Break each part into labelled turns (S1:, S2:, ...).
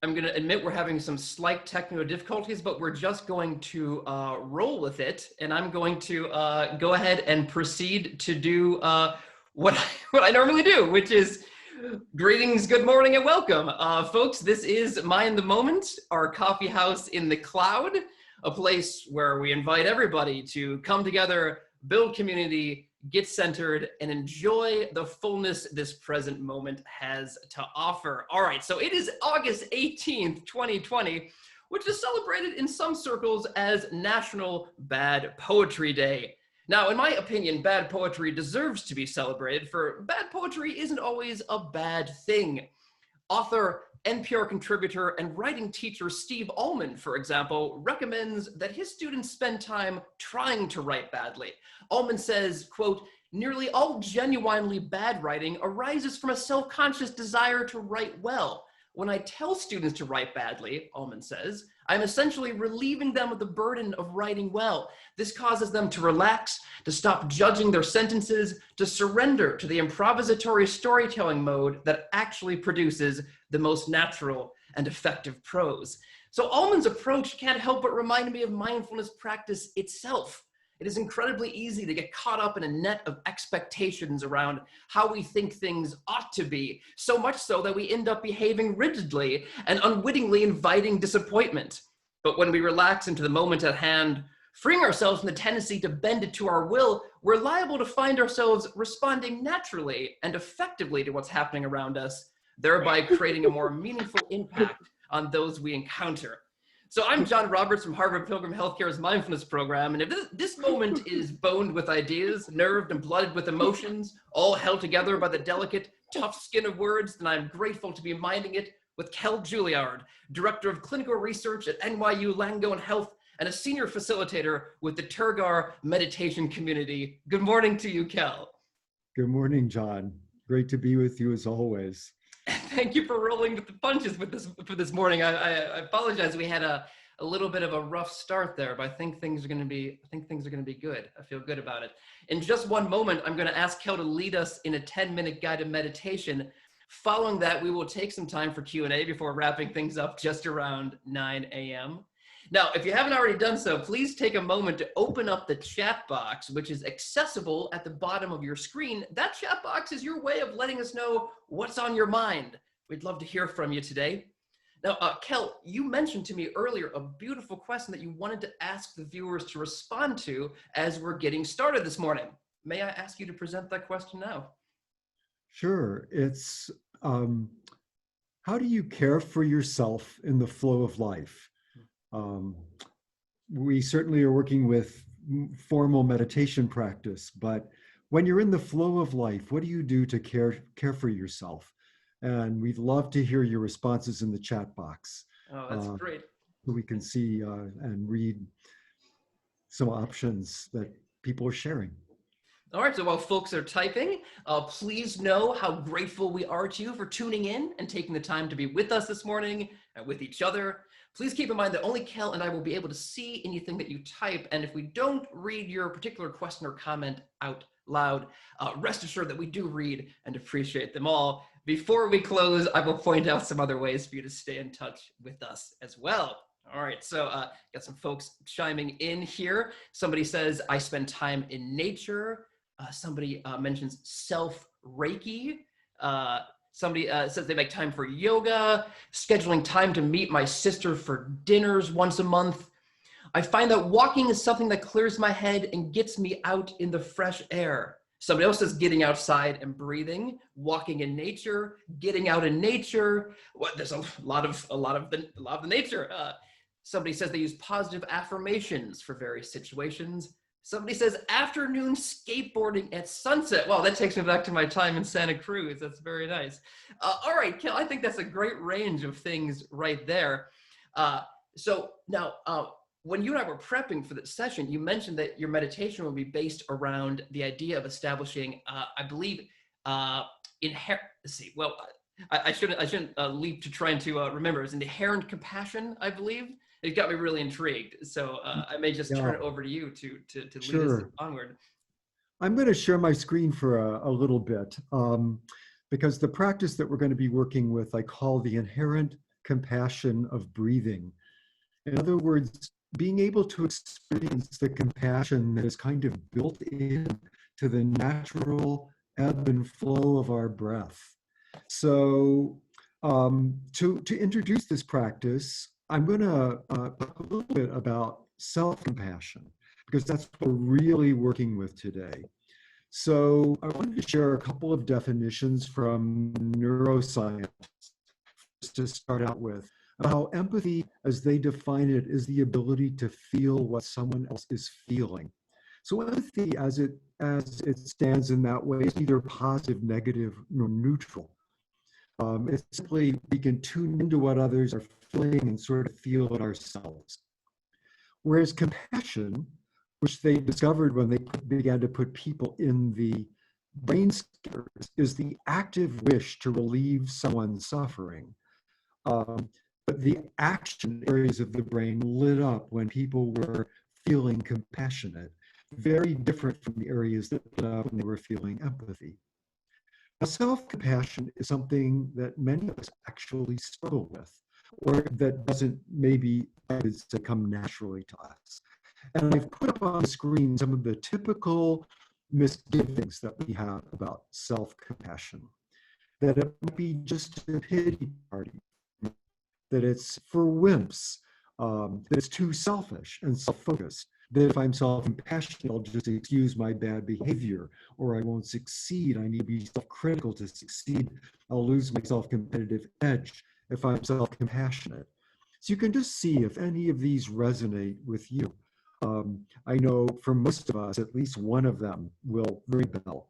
S1: I'm going to admit we're having some slight technical difficulties, but we're just going to roll with it. And I'm going to go ahead and proceed to do what I normally do, which is greetings, good morning, and welcome. Folks, this is Mind the Moment, our coffee house in the cloud, a place where we invite everybody to come together, build community, get centered, and enjoy the fullness this present moment has to offer. All right, so it is August 18th, 2020, which is celebrated in some circles as National Bad Poetry Day. Now, in my opinion, bad poetry deserves to be celebrated, for bad poetry isn't always a bad thing. Author, NPR contributor, and writing teacher Steve Allman, for example, recommends that his students spend time trying to write badly. Allman says, quote, "Nearly all genuinely bad writing arises from a self-conscious desire to write well. When I tell students to write badly," Allman says, "I'm essentially relieving them of the burden of writing well. This causes them to relax, to stop judging their sentences, to surrender to the improvisatory storytelling mode that actually produces the most natural and effective prose." So Allman's approach can't help but remind me of mindfulness practice itself. It is incredibly easy to get caught up in a net of expectations around how we think things ought to be, so much so that we end up behaving rigidly and unwittingly inviting disappointment. But when we relax into the moment at hand, freeing ourselves from the tendency to bend it to our will, we're liable to find ourselves responding naturally and effectively to what's happening around us, thereby creating a more meaningful impact on those we encounter. So I'm John Roberts from Harvard Pilgrim Health Care's Mindfulness program, and if this moment is boned with ideas, nerved and blooded with emotions, all held together by the delicate, tough skin of words, then I'm grateful to be minding it with Kell Julliard, Director of Clinical Research at NYU Langone Health and a Senior Facilitator with the Turgar Meditation Community. Good morning to you, Kell.
S2: Good morning, John. Great to be with you as always.
S1: Thank you for rolling with the punches with this morning. I apologize. We had a little bit of a rough start there, but I think things are going to be good. I feel good about it. In just one moment, I'm going to ask Kell to lead us in a 10-minute guided meditation. Following that, we will take some time for Q&A before wrapping things up just around 9 a.m. Now, if you haven't already done so, please take a moment to open up the chat box, which is accessible at the bottom of your screen. That chat box is your way of letting us know what's on your mind. We'd love to hear from you today. Now, Kell, you mentioned to me earlier a beautiful question that you wanted to ask the viewers to respond to as we're getting started this morning. May I ask you to present that question now?
S2: Sure. It's how do you care for yourself in the flow of life? We certainly are working with formal meditation practice, but when you're in the flow of life, what do you do to care for yourself? And we'd love to hear your responses in the chat box.
S1: Oh, that's great.
S2: So we can see and read some options that people are sharing.
S1: All right, so while folks are typing, please know how grateful we are to you for tuning in and taking the time to be with us this morning and with each other. Please keep in mind that only Kell and I will be able to see anything that you type, and if we don't read your particular question or comment out loud, rest assured that we do read and appreciate them all. Before we close, I will point out some other ways for you to stay in touch with us as well. All right, so got some folks chiming in here. Somebody says, I spend time in nature. Somebody mentions self-Reiki. Somebody says they make time for yoga, scheduling time to meet my sister for dinners once a month. I find that walking is something that clears my head and gets me out in the fresh air. Somebody else says getting outside and breathing, walking in nature, getting out in nature. There's a lot of the nature. Somebody says they use positive affirmations for various situations. Somebody says afternoon skateboarding at sunset. Wow, that takes me back to my time in Santa Cruz. That's very nice. All right, Kell, I think that's a great range of things right there. So now, when you and I were prepping for this session, you mentioned that your meditation will be based around the idea of establishing, I believe, inherent. Let's see. Well, I shouldn't leap to trying to remember. It's inherent compassion, I believe. It got me really intrigued. So I may just turn it over to you to lead us onward.
S2: I'm going to share my screen for a little bit because the practice that we're going to be working with, I call the inherent compassion of breathing. In other words, being able to experience the compassion that is kind of built in to the natural ebb and flow of our breath. So to introduce this practice, I'm going to talk a little bit about self-compassion, because that's what we're really working with today. So I wanted to share a couple of definitions from neuroscience to start out with. How empathy, as they define it, is the ability to feel what someone else is feeling. So empathy, as it stands in that way, is neither positive, negative, nor neutral. It's simply we can tune into what others are feeling and sort of feel it ourselves. Whereas compassion, which they discovered when they began to put people in the brain scanners, is the active wish to relieve someone's suffering. But the action areas of the brain lit up when people were feeling compassionate, very different from the areas that lit up when they were feeling empathy. Now, self-compassion is something that many of us actually struggle with, or that doesn't maybe come naturally to us. And I've put up on the screen some of the typical misgivings that we have about self-compassion. That it might be just a pity party, that it's for wimps, that it's too selfish and self-focused, that if I'm self-compassionate, I'll just excuse my bad behavior, or I won't succeed. I need to be self-critical to succeed. I'll lose my self-competitive edge if I'm self-compassionate. So you can just see if any of these resonate with you. I know for most of us, at least one of them will ring a bell.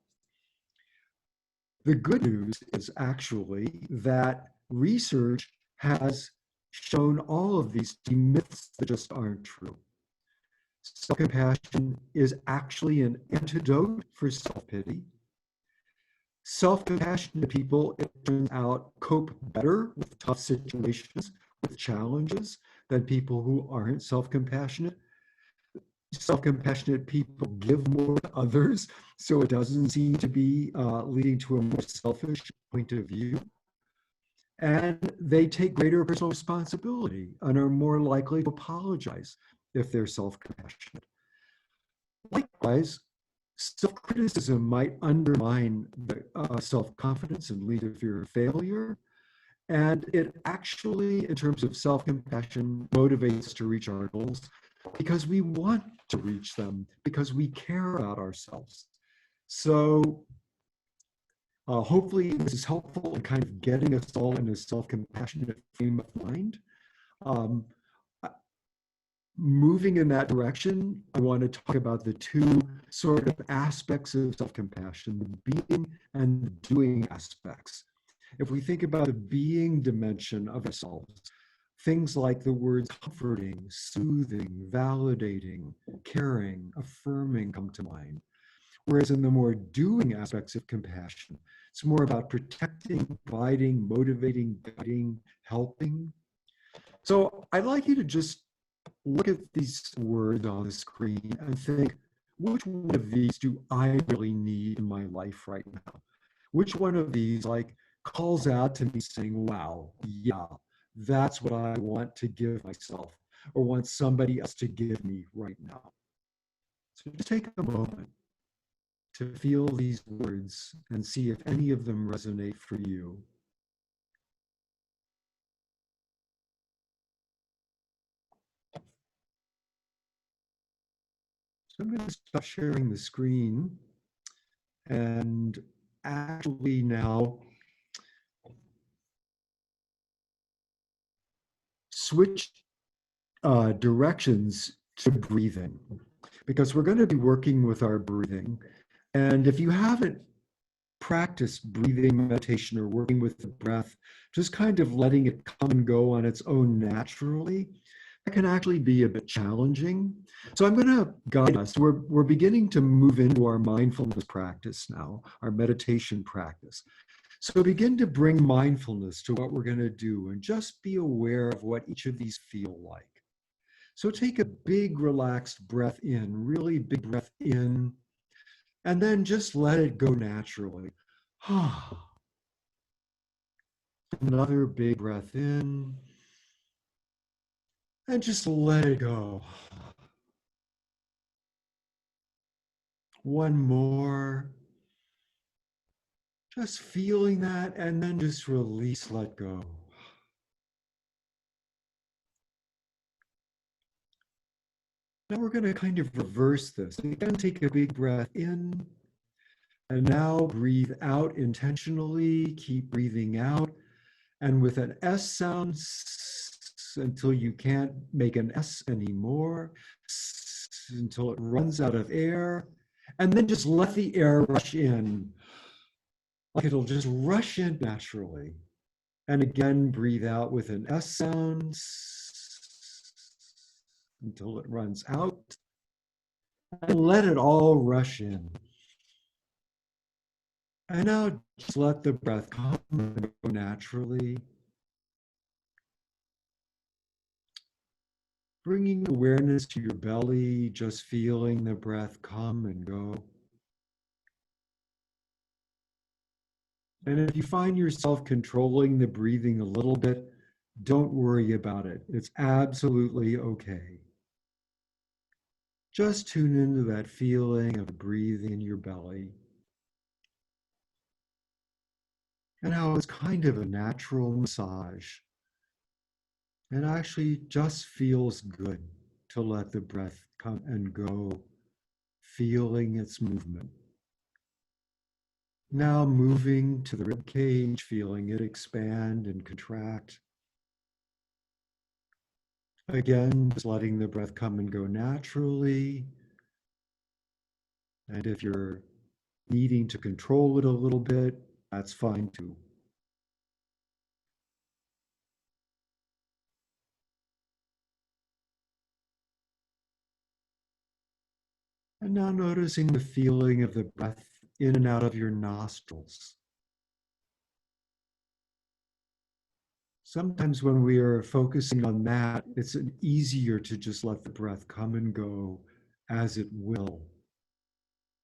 S2: The good news is actually that research has shown all of these to be myths that just aren't true. Self-compassion is actually an antidote for self-pity. Self-compassionate people, it turns out, cope better with tough situations, with challenges, than people who aren't self-compassionate. Self-compassionate people give more to others, so it doesn't seem to be leading to a more selfish point of view. And they take greater personal responsibility and are more likely to apologize if they're self-compassionate. Likewise, self-criticism might undermine the self-confidence and lead to fear of failure. And it actually, in terms of self-compassion, motivates us to reach our goals because we want to reach them, because we care about ourselves. So hopefully this is helpful in kind of getting us all in a self-compassionate frame of mind. Moving in that direction, I want to talk about the two sort of aspects of self-compassion, the being and the doing aspects. If we think about the being dimension of ourselves, things like the words comforting, soothing, validating, caring, affirming come to mind. Whereas in the more doing aspects of compassion, it's more about protecting, providing, motivating, guiding, helping. So I'd like you to just look at these words on the screen and think, which one of these do I really need in my life right now? Which one of these calls out to me saying, wow, yeah, that's what I want to give myself or want somebody else to give me right now. So just take a moment to feel these words and see if any of them resonate for you. So I'm going to stop sharing the screen and actually now switch directions to breathing, because we're going to be working with our breathing. And if you haven't practiced breathing meditation or working with the breath, just kind of letting it come and go on its own naturally, that can actually be a bit challenging. So I'm going to guide us. We're beginning to move into our mindfulness practice now, our meditation practice. So begin to bring mindfulness to what we're going to do and just be aware of what each of these feel like. So take a big relaxed breath in, really big breath in, and then just let it go naturally. Another big breath in and just let it go. One more. Just feeling that and then just release, let go. Now we're going to kind of reverse this. Again, take a big breath in and now breathe out intentionally. Keep breathing out. And with an S sound until you can't make an S anymore, until it runs out of air. And then just let the air rush in. Like it'll just rush in naturally. And again, breathe out with an S sound until it runs out. And let it all rush in. And now just let the breath come and go naturally. Bringing awareness to your belly, just feeling the breath come and go. And if you find yourself controlling the breathing a little bit, don't worry about it. It's absolutely okay. Just tune into that feeling of breathing in your belly. And how it's kind of a natural massage. It actually just feels good to let the breath come and go, feeling its movement. Now moving to the rib cage, feeling it expand and contract. Again, just letting the breath come and go naturally. And if you're needing to control it a little bit, that's fine too. And now noticing the feeling of the breath in and out of your nostrils. Sometimes when we are focusing on that, it's easier to just let the breath come and go as it will,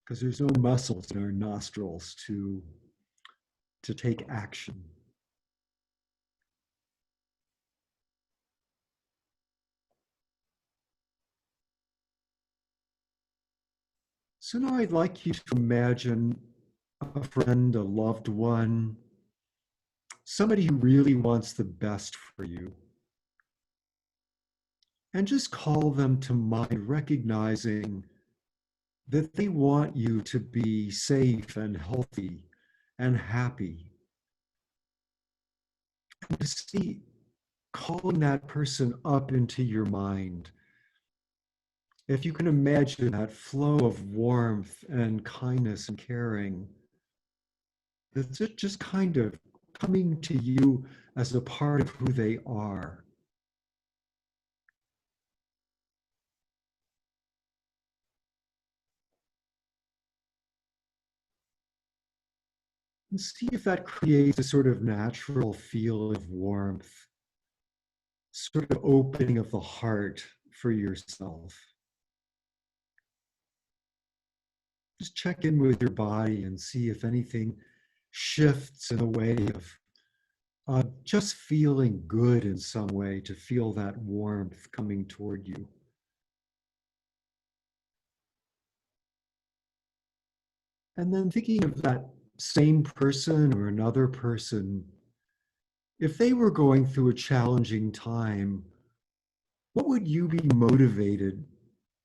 S2: because there's no muscles in our nostrils to take action. So now I'd like you to imagine a friend, a loved one, somebody who really wants the best for you. And just call them to mind, recognizing that they want you to be safe and healthy and happy. And to see, calling that person up into your mind. If you can imagine that flow of warmth and kindness and caring, it's just kind of coming to you as a part of who they are. And see if that creates a sort of natural feel of warmth, sort of opening of the heart for yourself. Just check in with your body and see if anything shifts in a way of just feeling good in some way, to feel that warmth coming toward you. And then thinking of that same person or another person, if they were going through a challenging time, what would you be motivated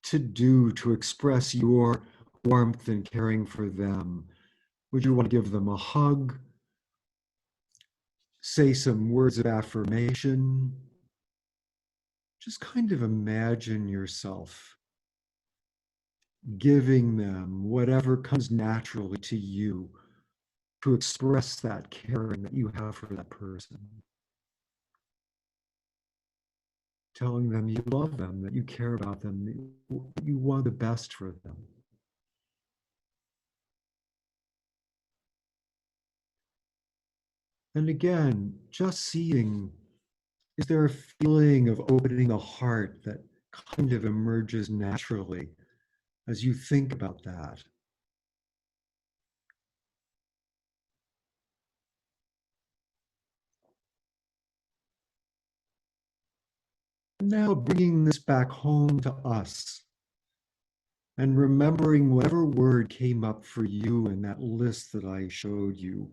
S2: to do to express your warmth and caring for them? Would you want to give them a hug? Say some words of affirmation? Just kind of imagine yourself giving them whatever comes naturally to you to express that caring that you have for that person. Telling them you love them, that you care about them, that you want the best for them. And again, just seeing, is there a feeling of opening the heart that kind of emerges naturally as you think about that? And now bringing this back home to us and remembering whatever word came up for you in that list that I showed you,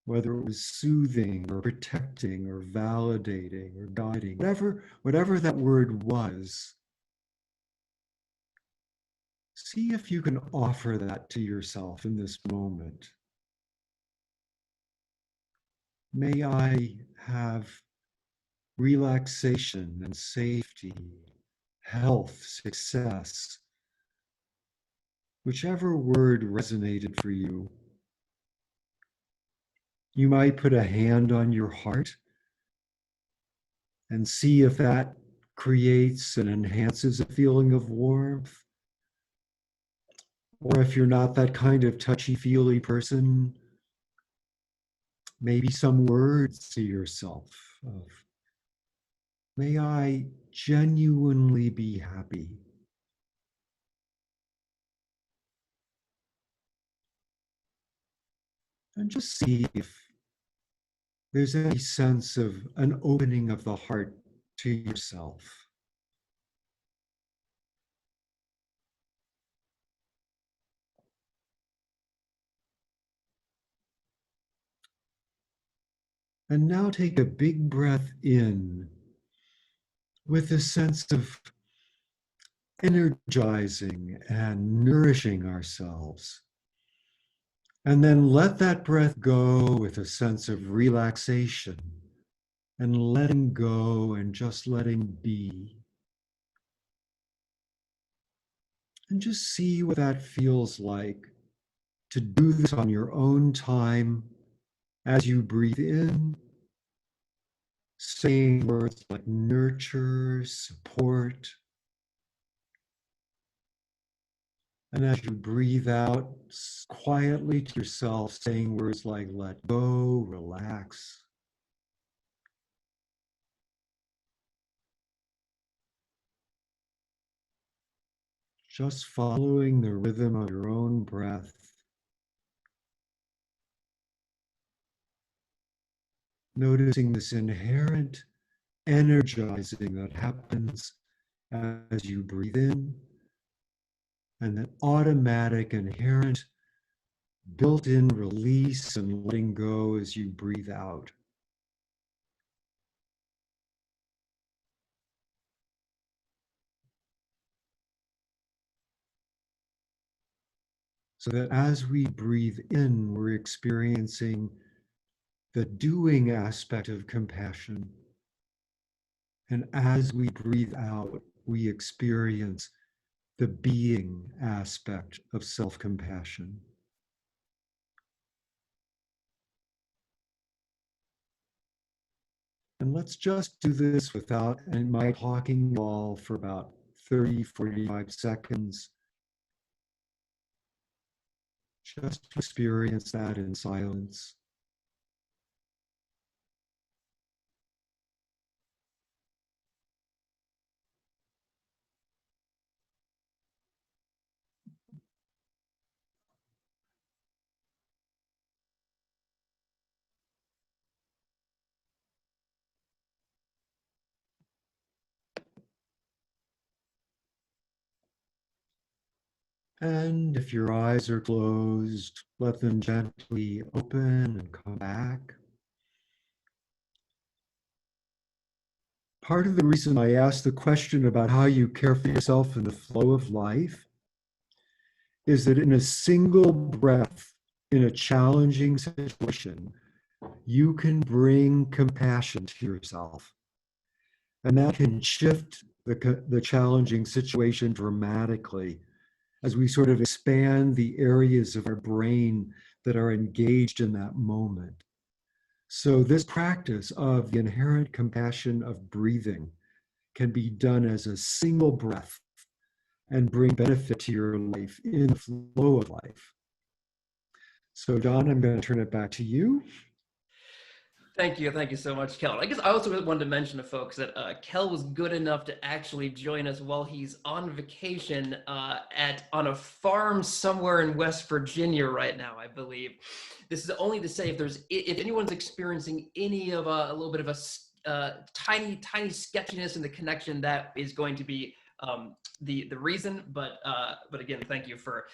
S2: whether it was soothing or protecting or validating or guiding, whatever that word was. See if you can offer that to yourself in this moment. May I have relaxation and safety, health, success, whichever word resonated for you. You might put a hand on your heart and see if that creates and enhances a feeling of warmth. Or if you're not that kind of touchy-feely person, maybe some words to yourself of, may I genuinely be happy. And just see if there's any sense of an opening of the heart to yourself. And now take a big breath in with a sense of energizing and nourishing ourselves. And then let that breath go with a sense of relaxation and letting go and just letting be. And just see what that feels like to do this on your own time as you breathe in, saying words like nurture, support. And as you breathe out quietly to yourself, saying words like let go, relax. Just following the rhythm of your own breath. Noticing this inherent energizing that happens as you breathe in, and that automatic, inherent, built-in release and letting go as you breathe out. So that as we breathe in, we're experiencing the doing aspect of compassion. And as we breathe out, we experience the being aspect of self-compassion. And let's just do this without my talking at all for about 30, 45 seconds. Just to experience that in silence. And if your eyes are closed, let them gently open and come back. Part of the reason I asked the question about how you care for yourself in the flow of life is that in a single breath, in a challenging situation, you can bring compassion to yourself. And that can shift the challenging situation dramatically as we sort of expand the areas of our brain that are engaged in that moment. So this practice of the inherent compassion of breathing can be done as a single breath and bring benefit to your life in the flow of life. So Don, I'm going to turn it back to you.
S1: Thank you so much, Kell. I guess I also wanted to mention to folks that Kell was good enough to actually join us while he's on vacation on a farm somewhere in West Virginia right now, I believe. This is only to say if anyone's experiencing any of a little bit of a tiny sketchiness in the connection that is going to be the reason. But again, thank you for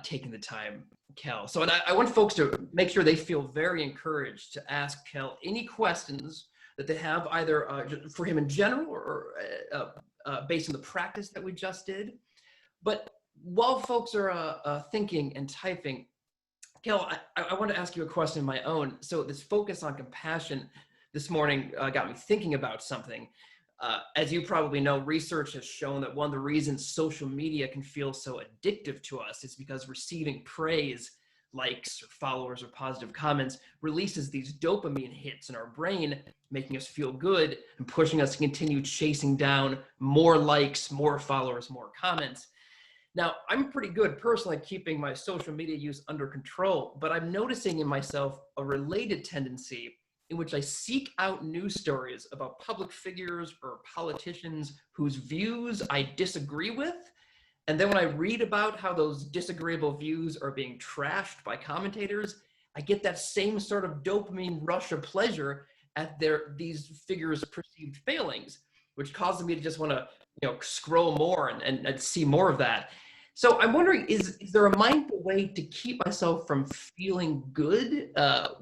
S1: taking the time, Kell. So, and I want folks to make sure they feel very encouraged to ask Kell any questions that they have, either for him in general or based on the practice that we just did. But while folks are thinking and typing, Kell, I want to ask you a question of my own. So this focus on compassion this morning got me thinking about something. As you probably know, research has shown that one of the reasons social media can feel so addictive to us is because receiving praise, likes or followers or positive comments releases these dopamine hits in our brain, making us feel good and pushing us to continue chasing down more likes, more followers, more comments. Now, I'm pretty good personally at keeping my social media use under control, but I'm noticing in myself a related tendency in which I seek out news stories about public figures or politicians whose views I disagree with. And then when I read about how those disagreeable views are being trashed by commentators, I get that same sort of dopamine rush of pleasure at these figures' perceived failings, which causes me to just want to, scroll more and see more of that. So I'm wondering, is there a mindful way to keep myself from feeling good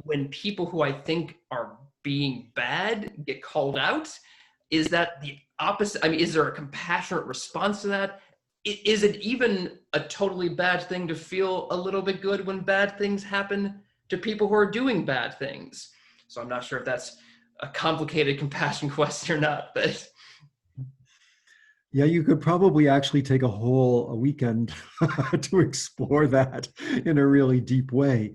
S1: when people who I think are being bad get called out? Is that the opposite? I mean, is there a compassionate response to that? Is it even a totally bad thing to feel a little bit good when bad things happen to people who are doing bad things? So I'm not sure if that's a complicated compassion question or not, but...
S2: Yeah, you could probably actually take a weekend to explore that in a really deep way.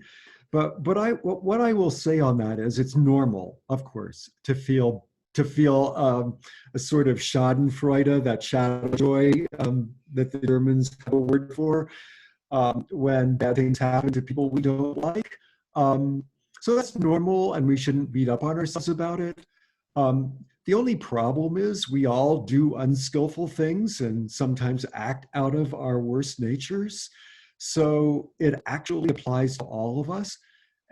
S2: But what I will say on that is it's normal, of course, to feel a sort of Schadenfreude, that shadow joy that the Germans have a word for, when bad things happen to people we don't like. So that's normal, and we shouldn't beat up on ourselves about it. The only problem is we all do unskillful things and sometimes act out of our worst natures. So it actually applies to all of us.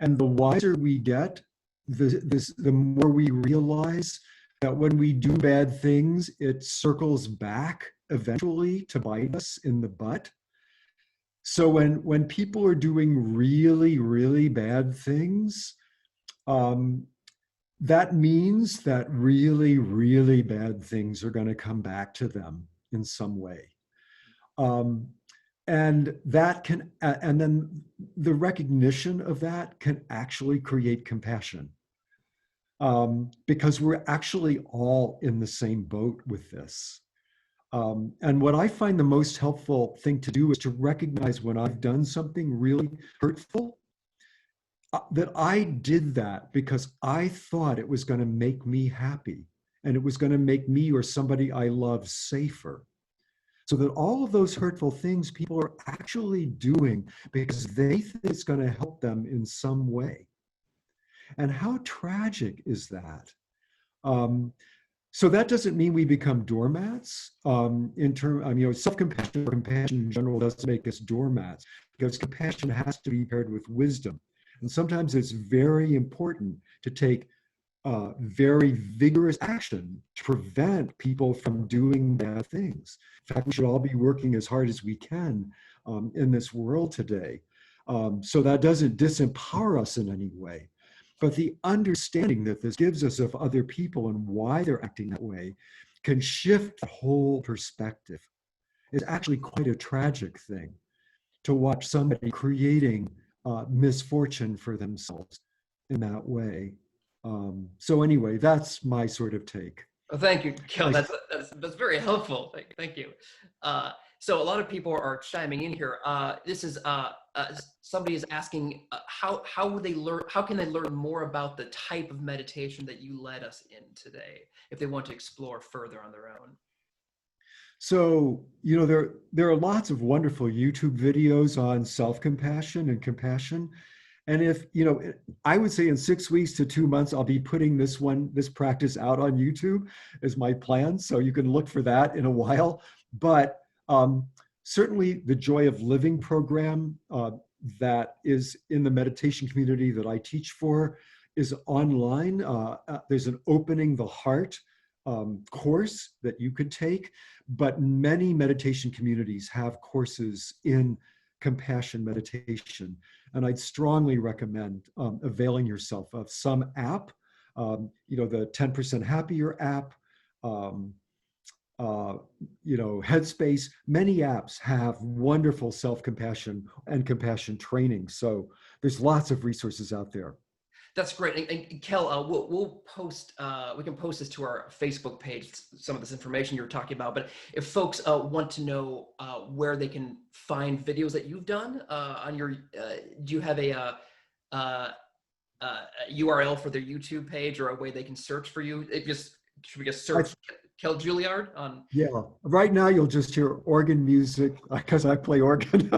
S2: And the wiser we get, the more we realize that when we do bad things, it circles back eventually to bite us in the butt. So when people are doing really, really bad things, that means that really, really bad things are going to come back to them in some way. And then the recognition of that can actually create compassion, because we're actually all in the same boat with this. And what I find the most helpful thing to do is to recognize when I've done something really hurtful, that I did that because I thought it was going to make me happy and it was going to make me or somebody I love safer. So that all of those hurtful things people are actually doing because they think it's going to help them in some way. And how tragic is that? So that doesn't mean we become doormats. Self-compassion or compassion in general doesn't make us doormats, because compassion has to be paired with wisdom. And sometimes it's very important to take very vigorous action to prevent people from doing bad things. In fact, we should all be working as hard as we can in this world today. So that doesn't disempower us in any way. But the understanding that this gives us of other people and why they're acting that way can shift the whole perspective. It's actually quite a tragic thing to watch somebody creating misfortune for themselves in that way. So anyway, that's my sort of take.
S1: Well, thank you, Kell. That's very helpful. Thank you. So a lot of people are chiming in here. This is somebody is asking how can they learn more about the type of meditation that you led us in today if they want to explore further on their own.
S2: So, there are lots of wonderful YouTube videos on self-compassion and compassion. And I would say in 6 weeks to 2 months, I'll be putting this practice out on YouTube as my plan. So you can look for that in a while. But certainly the Joy of Living program that is in the meditation community that I teach for is online. There's an Opening the Heart course that you could take, but many meditation communities have courses in compassion meditation. And I'd strongly recommend availing yourself of some app, the 10% Happier app, um, Headspace. Many apps have wonderful self-compassion and compassion training. So there's lots of resources out there.
S1: That's great. And Kel, we'll post, we can post this to our Facebook page, some of this information you're talking about. But if folks want to know where they can find videos that you've done on your, do you have a URL for their YouTube page or a way they can search for you? Should we just search Kell Julliard on?
S2: Yeah, right now you'll just hear organ music because I play organ.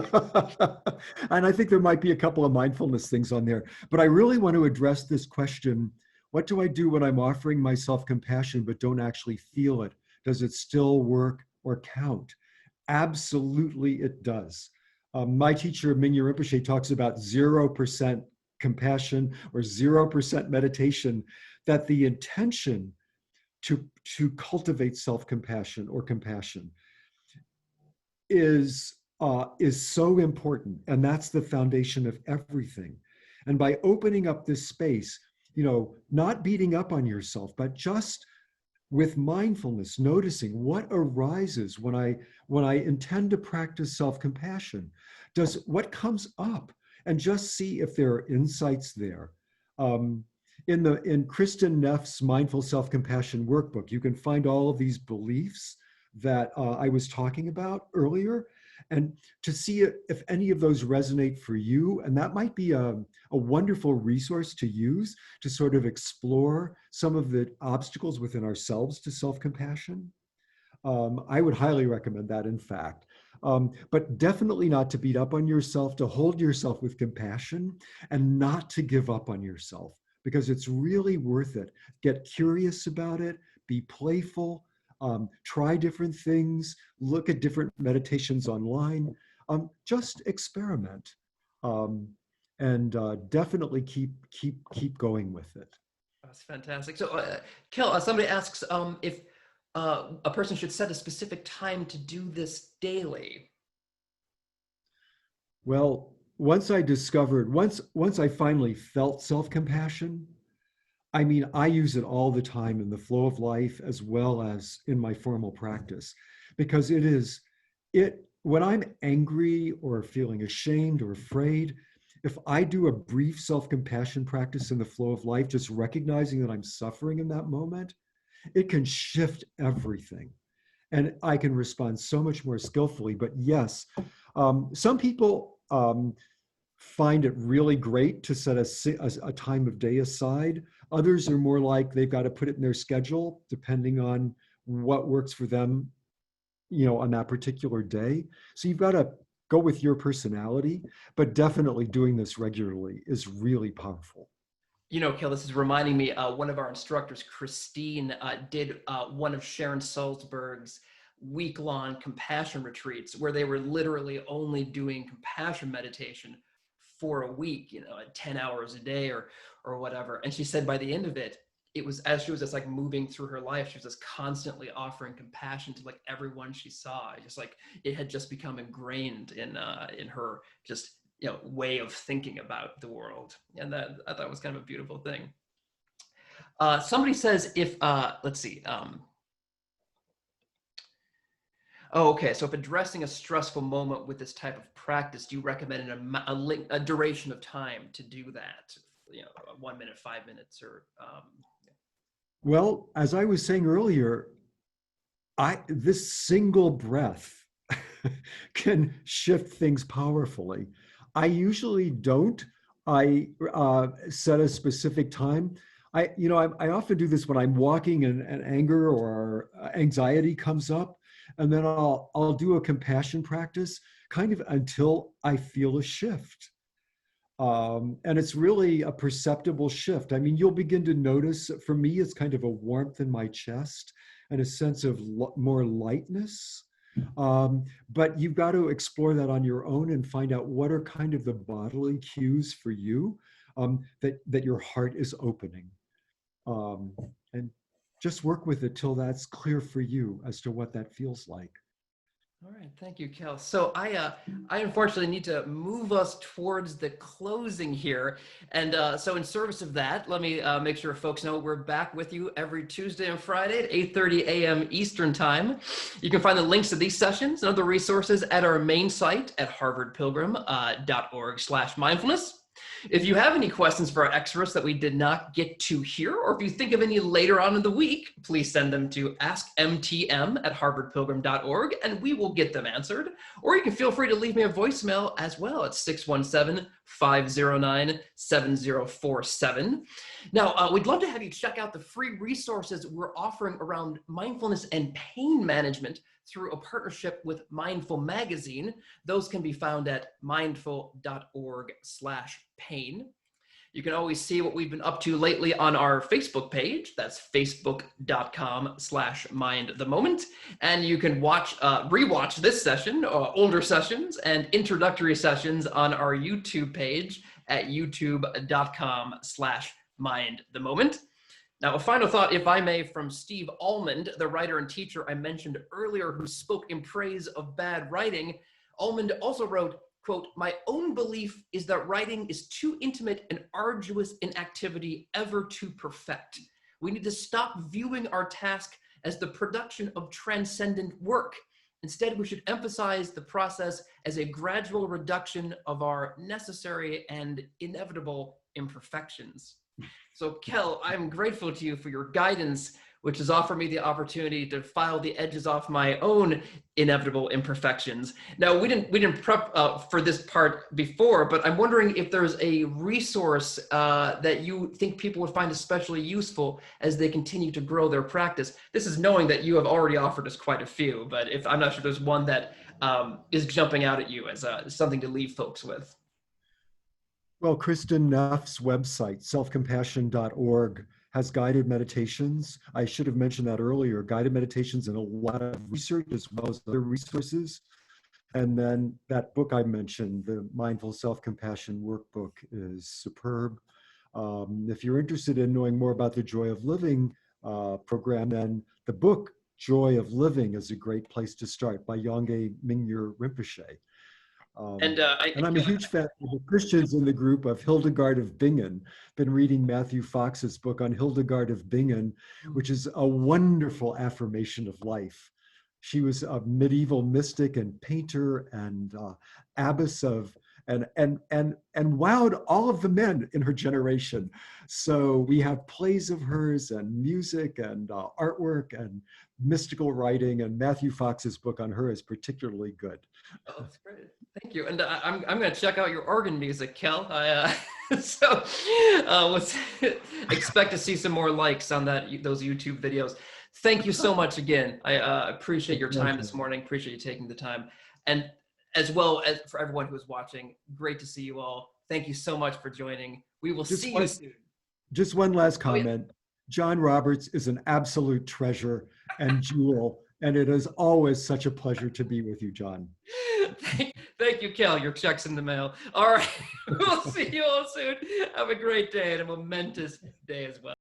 S2: And I think there might be a couple of mindfulness things on there. But I really want to address this question: what do I do when I'm offering myself compassion but don't actually feel it? Does it still work or count? Absolutely, it does. My teacher, Mingya Rinpoche, talks about 0% compassion or 0% meditation, that the intention to cultivate self-compassion or compassion is so important. And that's the foundation of everything. And by opening up this space, not beating up on yourself, but just with mindfulness, noticing what arises when I intend to practice self-compassion. What comes up, and just see if there are insights there. In Kristen Neff's Mindful Self-Compassion Workbook, you can find all of these beliefs that I was talking about earlier, and to see if any of those resonate for you. And that might be a wonderful resource to use to sort of explore some of the obstacles within ourselves to self-compassion. I would highly recommend that, in fact. But definitely not to beat up on yourself, to hold yourself with compassion, and not to give up on yourself, because it's really worth it. Get curious about it, be playful, try different things, look at different meditations online, just experiment, and definitely keep going with it.
S1: That's fantastic. So, Kel, somebody asks if a person should set a specific time to do this daily.
S2: Well, once I finally felt self-compassion, I mean, I use it all the time in the flow of life as well as in my formal practice, because when I'm angry or feeling ashamed or afraid, if I do a brief self-compassion practice in the flow of life, just recognizing that I'm suffering in that moment, it can shift everything. And I can respond so much more skillfully. But yes, some people find it really great to set a time of day aside. Others are more like they've got to put it in their schedule, depending on what works for them, on that particular day. So you've got to go with your personality, but definitely doing this regularly is really powerful.
S1: Kel, this is reminding me, one of our instructors, Christine, did one of Sharon Salzberg's week-long compassion retreats, where they were literally only doing compassion meditation for a week, 10 hours a day or whatever. And she said by the end of it, it was, as she was just like moving through her life, she was just constantly offering compassion to like everyone she saw. Just like it had just become ingrained in her just way of thinking about the world. And that I thought was kind of a beautiful thing. Somebody says if let's see. Okay, so if addressing a stressful moment with this type of practice, do you recommend a duration of time to do that? 1 minute, 5 minutes, or?
S2: Well, as I was saying earlier, this single breath can shift things powerfully. I usually don't. I set a specific time. I often do this when I'm walking and anger or anxiety comes up, and then I'll do a compassion practice kind of until I feel a shift. And it's really a perceptible shift. I mean, you'll begin to notice, for me, it's kind of a warmth in my chest and a sense of more lightness. But you've got to explore that on your own and find out what are kind of the bodily cues for you. that your heart is opening. And just work with it till that's clear for you as to what that feels like.
S1: All right, thank you, Kell. So I unfortunately need to move us towards the closing here, and so in service of that, let me make sure folks know we're back with you every Tuesday and Friday at 8:30 a.m. Eastern Time. You can find the links to these sessions and other resources at our main site at harvardpilgrim.org/mindfulness. If you have any questions for our experts that we did not get to here, or if you think of any later on in the week, please send them to askmtm@harvardpilgrim.org and we will get them answered. Or you can feel free to leave me a voicemail as well at 617-509-7047. Now, we'd love to have you check out the free resources we're offering around mindfulness and pain management through a partnership with Mindful Magazine. Those can be found at mindful.org/pain. You can always see what we've been up to lately on our Facebook page. That's facebook.com/mindthemoment. And you can rewatch this session, older sessions and introductory sessions on our YouTube page at youtube.com/mindthemoment. Now, a final thought, if I may, from Steve Almond, the writer and teacher I mentioned earlier who spoke in praise of bad writing. Almond also wrote, quote, "My own belief is that writing is too intimate and arduous an activity ever to perfect. We need to stop viewing our task as the production of transcendent work. Instead, we should emphasize the process as a gradual reduction of our necessary and inevitable imperfections." So Kell, I'm grateful to you for your guidance, which has offered me the opportunity to file the edges off my own inevitable imperfections. Now, we didn't prep for this part before, but I'm wondering if there's a resource that you think people would find especially useful as they continue to grow their practice. This is knowing that you have already offered us quite a few, but if I'm not sure there's one that is jumping out at you as something to leave folks with.
S2: Well, Kristen Neff's website, selfcompassion.org, has guided meditations. I should have mentioned that earlier, guided meditations and a lot of research as well as other resources. And then that book I mentioned, the Mindful Self-Compassion Workbook, is superb. If you're interested in knowing more about the Joy of Living program, then the book Joy of Living is a great place to start by Yongey Mingyur Rinpoche. And I'm a huge fan of the Christians in the group of Hildegard of Bingen. Been reading Matthew Fox's book on Hildegard of Bingen, which is a wonderful affirmation of life. She was a medieval mystic and painter and abbess of and wowed all of the men in her generation. So we have plays of hers and music and artwork and mystical writing, and Matthew Fox's book on her is particularly good.
S1: Oh, that's great. Thank you. And I'm going to check out your organ music, Kell. Let's expect to see some more likes on those YouTube videos. Thank you so much again. I appreciate your time this morning. Appreciate you taking the time. And as well as for everyone who is watching, great to see you all. Thank you so much for joining. We will see you soon.
S2: Just one last comment. Oh, yeah. John Roberts is an absolute treasure and jewel, and it is always such a pleasure to be with you, John.
S1: Thank you, Kell. Your check's in the mail. All right. We'll see you all soon. Have a great day and a momentous day as well.